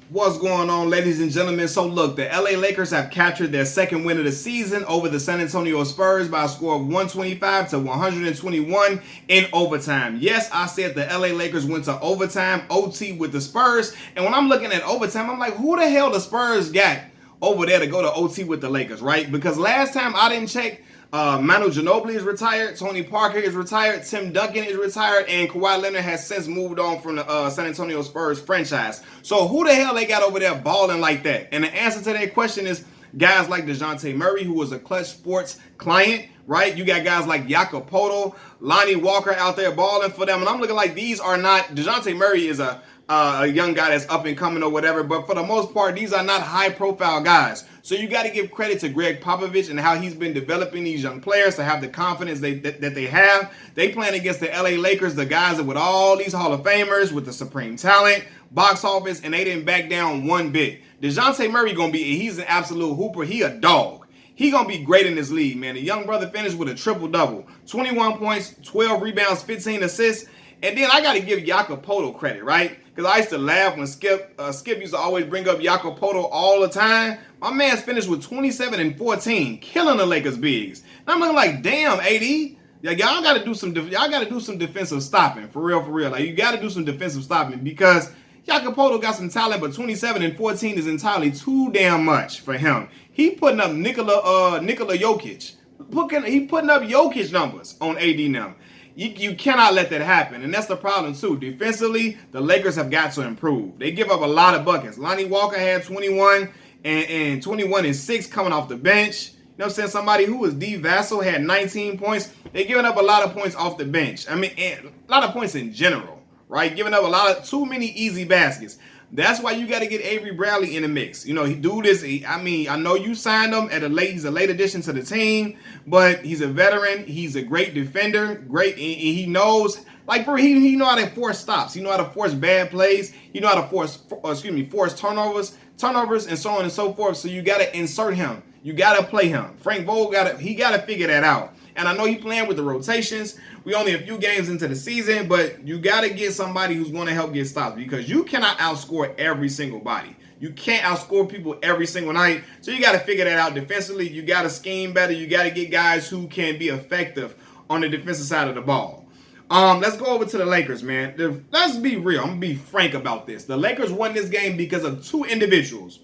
What's going on, ladies and gentlemen? So look, the LA Lakers have captured their second win of the season over the San Antonio Spurs by a score of 125 to 121 in overtime. Yes, I said the LA Lakers went to overtime, OT with the Spurs. And when I'm looking at overtime, I'm like, who the hell the Spurs got over there to go to OT with the Lakers, right? Because last time I didn't check, Manu Ginobili is retired, Tony Parker is retired, Tim Duncan is retired, and Kawhi Leonard has since moved on from the San Antonio Spurs franchise. So who the hell they got over there balling like that? And the answer to that question is guys like DeJounte Murray, who was a Clutch Sports client, right? You got guys like Jakob Poeltl, Lonnie Walker out there balling for them. And I'm looking like these are not, DeJounte Murray is a young guy that's up and coming or whatever, but for the most part, these are not high-profile guys. So you got to give credit to Greg Popovich and how he's been developing these young players to have the confidence that they have. They playing against the LA Lakers, the guys with all these Hall of Famers, with the supreme talent, box office, and they didn't back down one bit. DeJounte Murray he's an absolute hooper. He a dog. He going to be great in this league, man. The young brother finished with a triple-double. 21 points, 12 rebounds, 15 assists. And then I got to give Jakob Poeltl credit, right? Because I used to laugh when Skip used to always bring up Jakob Poeltl all the time. My man's finished with 27 and 14, killing the Lakers bigs. And I'm looking like, damn, AD, y'all got to do some defensive stopping, for real. Like, you got to do some defensive stopping because Jakob Poeltl got some talent, but 27 and 14 is entirely too damn much for him. He putting up Nikola Jokic. He putting up Jokic numbers on AD now. You cannot let that happen, and that's the problem too. Defensively, the Lakers have got to improve. They give up a lot of buckets. Lonnie Walker had 21 and 21 and 6 coming off the bench. You know what I'm saying? Somebody who was D. Vassell had 19 points. They're giving up a lot of points off the bench. I mean, a lot of points in general, right? Giving up too many easy baskets. That's why you got to get Avery Bradley in the mix. You know, he do this. I know you signed him he's a late addition to the team, but he's a veteran. He's a great defender. Great. He knows, like, he know how to force stops. He know how to force bad plays. He know how to force turnovers, and so on and so forth. So you got to insert him. You got to play him. Frank Vogel got to figure that out. And I know he's playing with the rotations. We only a few games into the season, but you got to get somebody who's going to help get stops because you cannot outscore every single body. You can't outscore people every single night. So you got to figure that out defensively. You got to scheme better. You got to get guys who can be effective on the defensive side of the ball. Let's go over to the Lakers, man. Let's be real. I'm going to be frank about this. The Lakers won this game because of two individuals.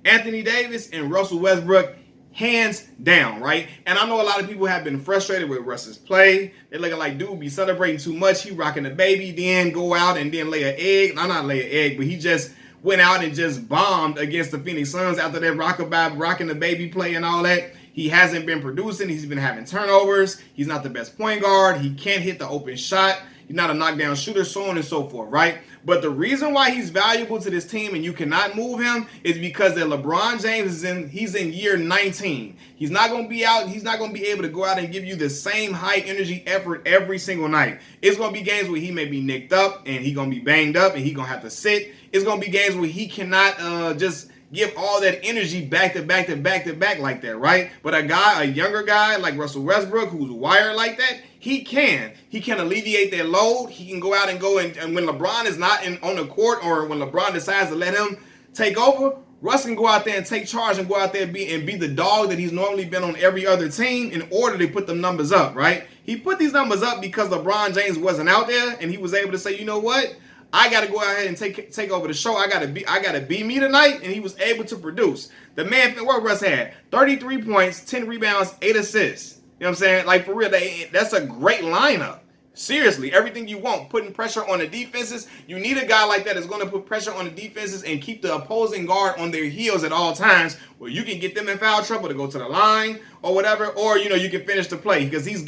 Anthony Davis and Russell Westbrook. Hands down, right? And I know a lot of people have been frustrated with Russ's play. They're looking like, dude, be celebrating too much. He rocking the baby, then go out and then lay an egg. Not lay an egg, but he just went out and just bombed against the Phoenix Suns after that rocking the baby play and all that. He hasn't been producing. He's been having turnovers. He's not the best point guard. He can't hit the open shot. He's not a knockdown shooter, so on and so forth, right? But the reason why he's valuable to this team and you cannot move him is because that LeBron James he's in year 19. He's not going to be out. He's not going to be able to go out and give you the same high energy effort every single night. It's going to be games where he may be nicked up and he's going to be banged up and he's going to have to sit. It's going to be games where he cannot just give all that energy back to back like that, right? But a younger guy like Russell Westbrook, who's wired like that, he can alleviate that load. He can go out and and when LeBron is not on the court or when LeBron decides to let him take over, Russ can go out there and take charge and go out there and be the dog that he's normally been on every other team in order to put them numbers up, right? He put these numbers up because LeBron James wasn't out there and he was able to say, you know what? I got to go ahead and take over the show. I got to be me tonight, and he was able to produce. The man, what Russ had? 33 points, 10 rebounds, 8 assists. You know what I'm saying? Like, for real, that's a great lineup. Seriously, everything you want, putting pressure on the defenses. You need a guy like that that's going to put pressure on the defenses and keep the opposing guard on their heels at all times where you can get them in foul trouble to go to the line or whatever, or, you can finish the play because he's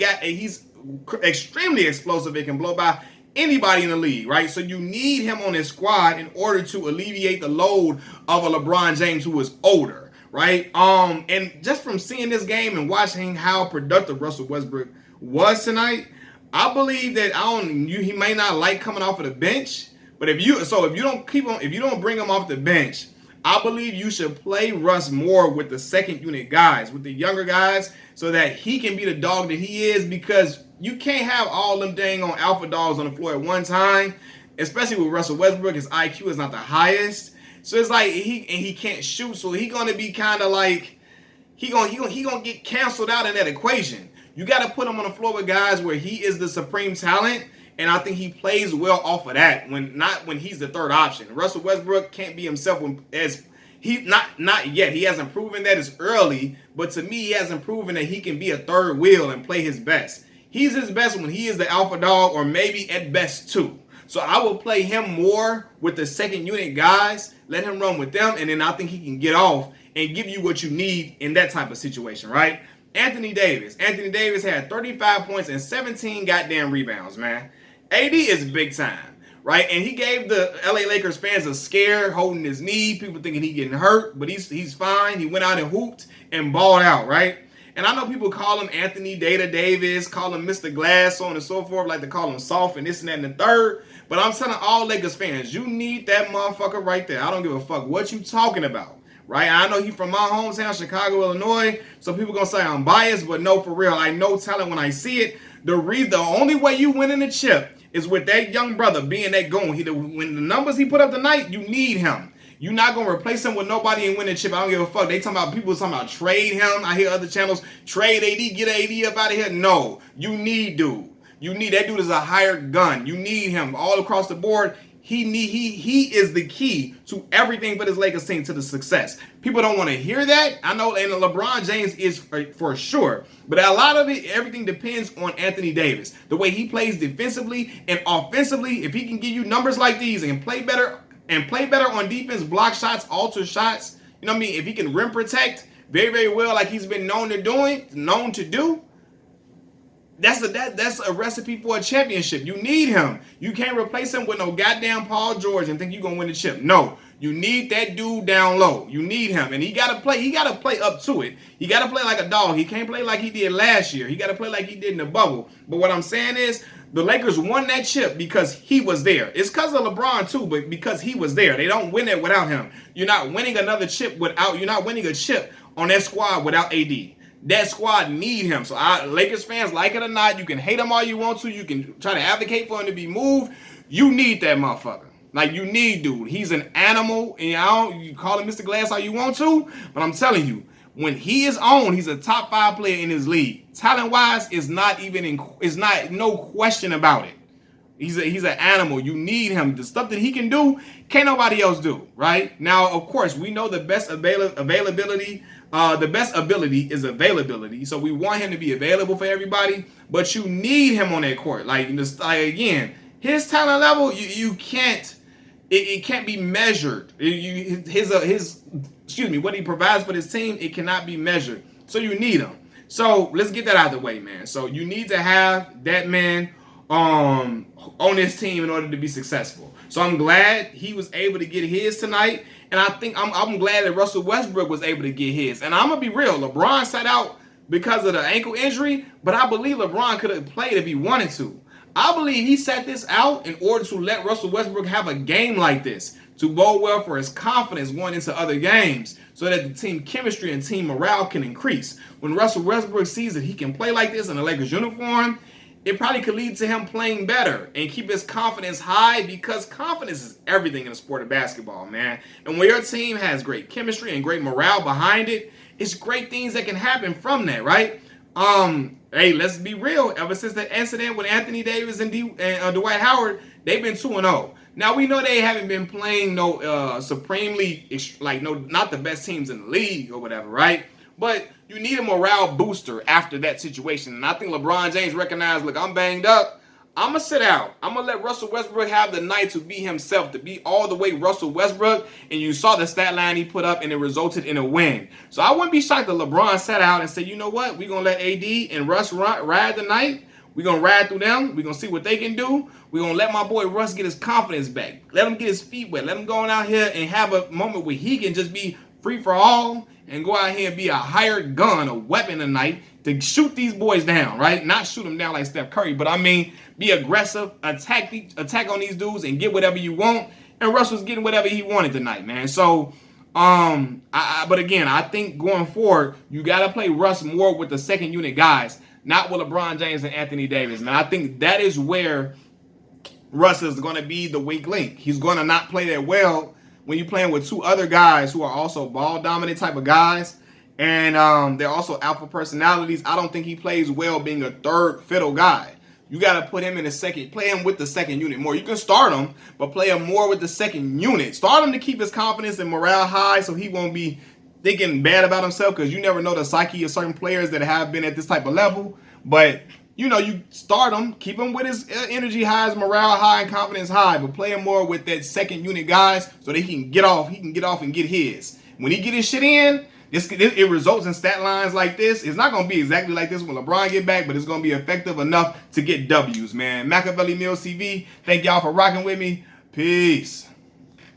extremely explosive. It can blow by anybody in the league, right? So you need him on his squad in order to alleviate the load of a LeBron James who is older, right? And just from seeing this game and watching how productive Russell Westbrook was tonight, I believe that he may not like coming off of the bench, but if you don't bring him off the bench, I believe you should play Russ more with the second unit guys, with the younger guys, so that he can be the dog that he is because you can't have all them dang on alpha dogs on the floor at one time especially with Russell Westbrook. His IQ is not the highest. So it's like he can't shoot. So he's gonna be kind of like he gonna get canceled out in that equation. You got to put him on the floor with guys where he is the supreme talent, and I think he plays well off of that. When he's the third option. Russell Westbrook can't be himself as he not yet. He hasn't proven that. It's early, but to me, he hasn't proven that he can be a third wheel and play his best. He's his best when he is the alpha dog, or maybe at best two. So I will play him more with the second unit guys, let him run with them, and then I think he can get off and give you what you need in that type of situation, right? Anthony Davis. Anthony Davis had 35 points and 17 goddamn rebounds, man. AD is big time, right? And he gave the LA Lakers fans a scare, holding his knee, people thinking he getting hurt, but he's fine. He went out and hooped and balled out, right? And I know people call him Anthony Data Davis, call him Mr. Glass, so on and so forth, like to call him soft and this and that and the third. But I'm telling all Lakers fans, you need that motherfucker right there. I don't give a fuck what you talking about. Right? I know he's from my hometown, Chicago, Illinois. So people gonna say I'm biased, but no, for real. I know talent when I see it. The only way you win in the chip is with that young brother being that goon. When the numbers he put up tonight, you need him. You're not gonna replace him with nobody and win the chip. I don't give a fuck. People talking about trade him. I hear other channels trade AD, get AD up out of here. No, you need dude. That dude is a hired gun. You need him all across the board. He is the key to everything for this Lakers team to the success. People don't want to hear that. I know, and LeBron James is for sure. But a lot of it, everything depends on Anthony Davis. The way he plays defensively and offensively, if he can give you numbers like these and play better on defense, block shots, alter shots, you know what I mean? If he can rim protect very, very well like he's been known to do, that's a recipe for a championship. You need him. You can't replace him with no goddamn Paul George and think you're gonna win the chip. No, you need that dude down low. You need him, and he gotta play up to it. He gotta play like a dog. He can't play like he did last year. He gotta play like he did in the bubble. But what I'm saying is, the Lakers won that chip because he was there. It's because of LeBron too, but because he was there. They don't win it without him. You're not winning a chip on that squad without AD. That squad need him. So Lakers fans, like it or not, you can hate him all you want to. You can try to advocate for him to be moved. You need that motherfucker. Like, you need dude. He's an animal. And you call him Mr. Glass all you want to. But I'm telling you, when he is on, he's a top 5 player in his league. Talent-wise, is not no question about it. He's an animal. You need him. The stuff that he can do, can't nobody else do, right? Now, of course, we know the best availability. The best ability is availability. So we want him to be available for everybody, but you need him on that court. Again, his talent level, you can't. It can't be measured. What he provides for this team, it cannot be measured. So you need him. So let's get that out of the way, man. So you need to have that man on this team in order to be successful. So I'm glad he was able to get his tonight. And I think I'm glad that Russell Westbrook was able to get his. And I'm going to be real. LeBron sat out because of the ankle injury, but I believe LeBron could have played if he wanted to. I believe he sat this out in order to let Russell Westbrook have a game like this to bode well for his confidence going into other games so that the team chemistry and team morale can increase. When Russell Westbrook sees that he can play like this in a Lakers uniform, it probably could lead to him playing better and keep his confidence high, because confidence is everything in the sport of basketball, man. And when your team has great chemistry and great morale behind it, it's great things that can happen from that, right? Hey, let's be real. Ever since the incident with Anthony Davis and Dwight Howard, they've been 2-0. Now, we know they haven't been playing not the best teams in the league or whatever, right? But you need a morale booster after that situation. And I think LeBron James recognized, look, I'm banged up. I'm going to sit out. I'm going to let Russell Westbrook have the night to be himself, to be all the way Russell Westbrook. And you saw the stat line he put up, and it resulted in a win. So I wouldn't be shocked that LeBron sat out and said, you know what? We're going to let AD and Russ ride the night. We're going to ride through them. We're going to see what they can do. We're going to let my boy Russ get his confidence back. Let him get his feet wet. Let him go out here and have a moment where he can just be free for all and go out here and be a hired gun, a weapon tonight to shoot these boys down, right? Not shoot them down like Steph Curry, but I mean be aggressive, attack on these dudes and get whatever you want. And Russ was getting whatever he wanted tonight, man. So, but again, I think going forward, you got to play Russ more with the second unit guys, not with LeBron James and Anthony Davis, man. I think that is where Russ is going to be the weak link. He's going to not play that well when you're playing with two other guys who are also ball dominant type of guys. And they're also alpha personalities. I don't think he plays well being a third fiddle guy. You got to put him in the second, play him with the second unit more. You can start him, but play him more with the second unit. Start him to keep his confidence and morale high so he won't be thinking bad about himself, because you never know the psyche of certain players that have been at this type of level. But, you know, you start him, keep him with his energy high, his morale high, and confidence high, but play him more with that second unit guys so that he can get off and get his. When he get his shit in, it results in stat lines like this. It's not going to be exactly like this when LeBron get back, but it's going to be effective enough to get W's, man. Machiavelli Mills TV, thank y'all for rocking with me. Peace.